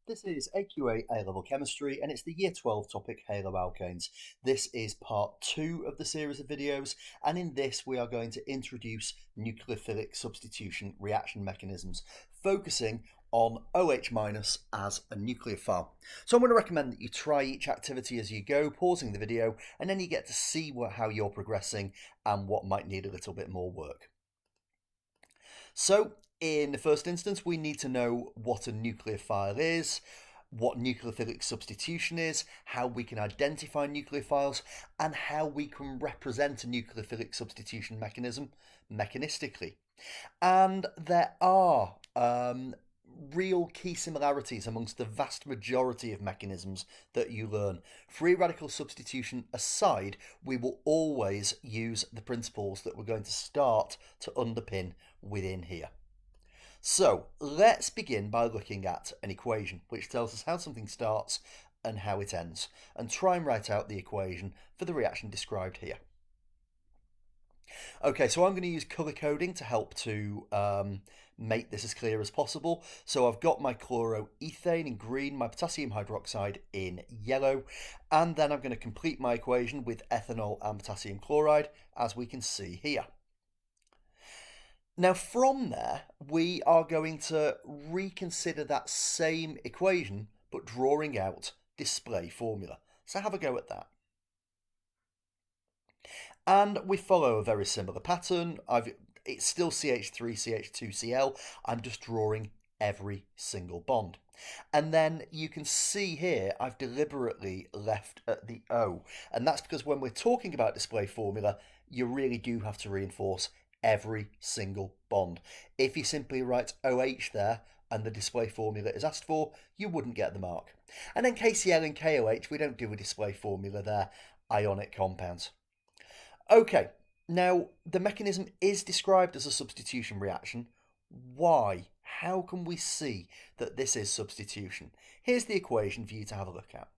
This is AQA A-Level Chemistry and it's the Year 12 topic Haloalkanes. This is part 2 of the series of videos, and in this we are going to introduce nucleophilic substitution reaction mechanisms, focusing on OH- as a nucleophile. So I'm going to recommend that you try each activity as you go, pausing the video, and then you get to see how you're progressing and what might need a little bit more work. So in the first instance, we need to know what a nucleophile is, what nucleophilic substitution is, how we can identify nucleophiles, and how we can represent a nucleophilic substitution mechanism mechanistically. And there are real key similarities amongst the vast majority of mechanisms that you learn. Free radical substitution aside, we will always use the principles that we're going to start to underpin within here. So let's begin by looking at an equation which tells us how something starts and how it ends, and try and write out the equation for the reaction described here. Okay, so I'm going to use colour coding to help to make this as clear as possible. So I've got my chloroethane in green, my potassium hydroxide in yellow, and then I'm going to complete my equation with ethanol and potassium chloride, as we can see here. Now from there, we are going to reconsider that same equation, but drawing out display formula. So have a go at that. And we follow a very similar pattern. It's still CH3, CH2, Cl. I'm just drawing every single bond. And then you can see here, I've deliberately left at the O. And that's because when we're talking about display formula, you really do have to reinforce every single bond. If you simply write OH there and the display formula is asked for, you wouldn't get the mark. And then KCl and KOH, we don't do a display formula there, ionic compounds. Okay, now the mechanism is described as a substitution reaction. Why? How can we see that this is substitution? Here's the equation for you to have a look at.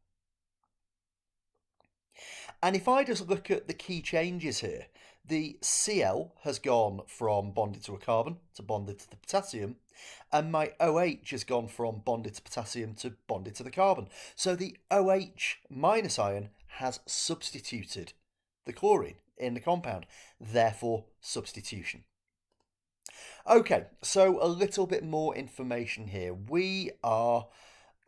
And if I just look at the key changes here, the Cl has gone from bonded to a carbon to bonded to the potassium, and my OH has gone from bonded to potassium to bonded to the carbon. So the OH- ion has substituted the chlorine in the compound, therefore substitution. Okay, so a little bit more information here. We are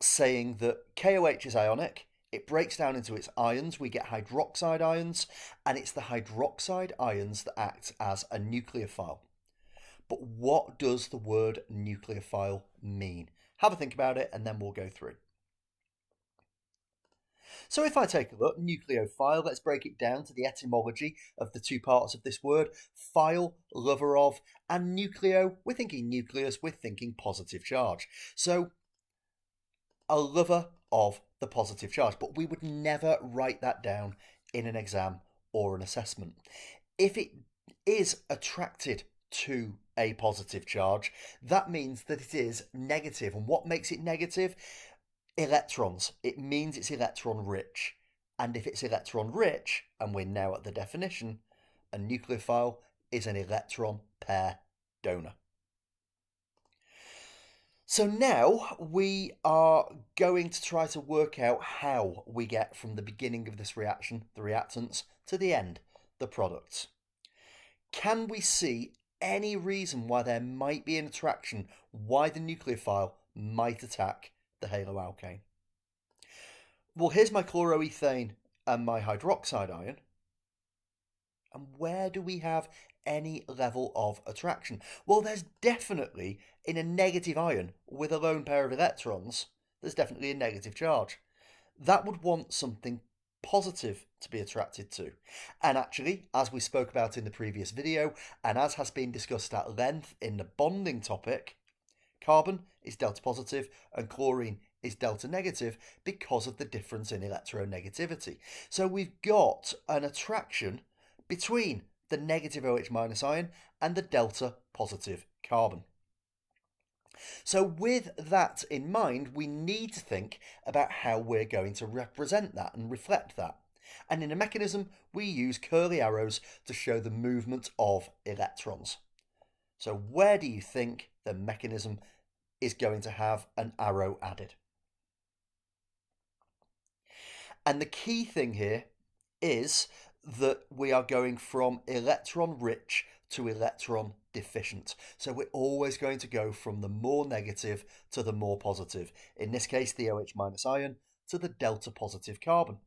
saying that KOH is ionic. It breaks down into its ions. We get hydroxide ions, and it's the hydroxide ions that act as a nucleophile. But what does the word nucleophile mean? Have a think about it, and then we'll go through. So if I take a look, nucleophile, let's break it down to the etymology of the two parts of this word. Phile, lover of, and nucleo, we're thinking nucleus, we're thinking positive charge. So a lover of the positive charge, but we would never write that down in an exam or an assessment. If it is attracted to a positive charge, that means that it is negative. And what makes it negative? Electrons. It means it's electron rich. And if it's electron rich, and we're now at the definition, a nucleophile is an electron pair donor. So now we are going to try to work out how we get from the beginning of this reaction, the reactants, to the end, the products. Can we see any reason why there might be an attraction, why the nucleophile might attack the haloalkane? Well, here's my chloroethane and my hydroxide ion. And where do we have any level of attraction? Well, there's definitely, in a negative ion with a lone pair of electrons, there's definitely a negative charge. That would want something positive to be attracted to. And actually, as we spoke about in the previous video, and as has been discussed at length in the bonding topic, carbon is delta positive and chlorine is delta negative because of the difference in electronegativity. So we've got an attraction between the negative OH- ion and the delta positive carbon. So with that in mind, we need to think about how we're going to represent that and reflect that. And in a mechanism, we use curly arrows to show the movement of electrons. So where do you think the mechanism is going to have an arrow added? And the key thing here is that we are going from electron rich to electron deficient. So we're always going to go from the more negative to the more positive. In this case, the OH minus ion to the delta positive carbon.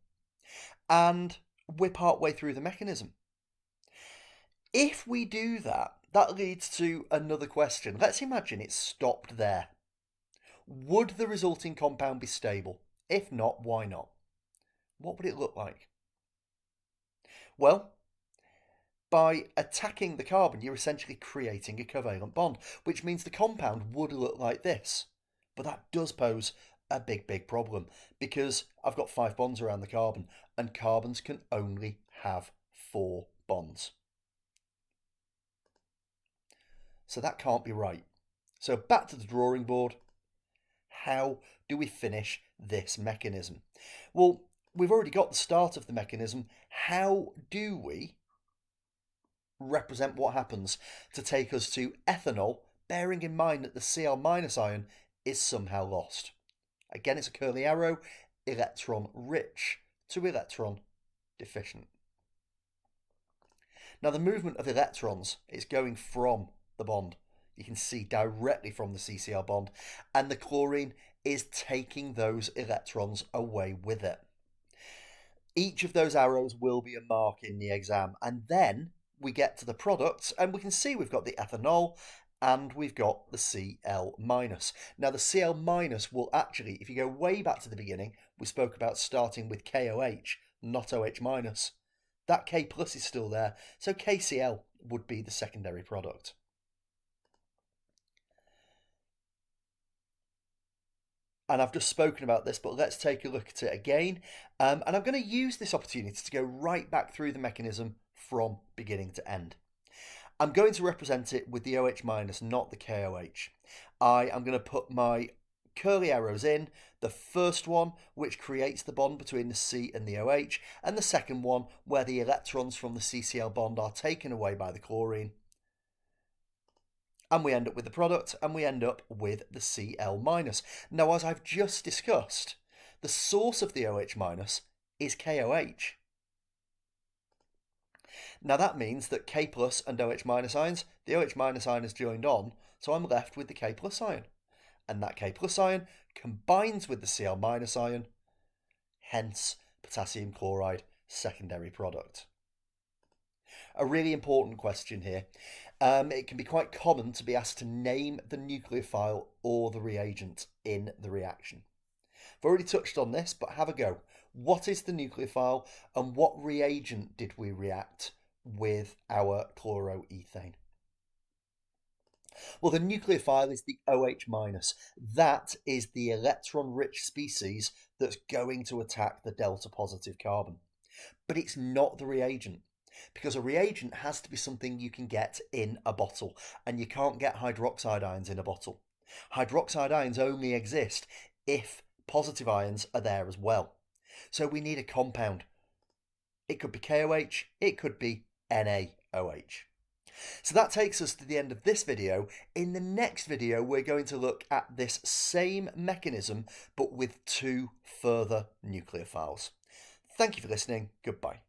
And we're partway through the mechanism. If we do that, that leads to another question. Let's imagine it stopped there. Would the resulting compound be stable? If not, why not? What would it look like? Well, by attacking the carbon, you're essentially creating a covalent bond, which means the compound would look like this. But that does pose a big problem, because I've got 5 bonds around the carbon, and carbons can only have 4 bonds. So that can't be right. So back to the drawing board. How do we finish this mechanism? Well, we've already got the start of the mechanism. How do we represent what happens to take us to ethanol, bearing in mind that the Cl- ion is somehow lost? Again, it's a curly arrow, electron rich to electron deficient. Now, the movement of electrons is going from the bond. You can see directly from the CCl bond, and the chlorine is taking those electrons away with it. Each of those arrows will be a mark in the exam, and then we get to the products, and we can see we've got the ethanol and we've got the Cl-. Now, the Cl- will actually, if you go way back to the beginning, we spoke about starting with KOH, not OH-. That K plus is still there, so KCl would be the secondary product. And I've just spoken about this, but let's take a look at it again. And I'm going to use this opportunity to go right back through the mechanism from beginning to end. I'm going to represent it with the OH-, not the KOH. I am going to put my curly arrows in, the first one which creates the bond between the C and the OH, and the second one where the electrons from the CCl bond are taken away by the chlorine. And we end up with the product, and we end up with the Cl-. Now, as I've just discussed, the source of the OH- is KOH. Now that means that K plus and OH- ions, the OH- ion is joined on, so I'm left with the K plus ion. And that K plus ion combines with the Cl- ion, hence potassium chloride, secondary product. A really important question here. It can be quite common to be asked to name the nucleophile or the reagent in the reaction. I've already touched on this, but have a go. What is the nucleophile, and what reagent did we react with our chloroethane? Well, the nucleophile is the OH-. That is the electron-rich species that's going to attack the delta positive carbon. But it's not the reagent, because a reagent has to be something you can get in a bottle, and you can't get hydroxide ions in a bottle. Hydroxide ions only exist if positive ions are there as well. So we need a compound. It could be KOH, it could be NaOH. So that takes us to the end of this video. In the next video, we're going to look at this same mechanism, but with 2 further nucleophiles. Thank you for listening. Goodbye.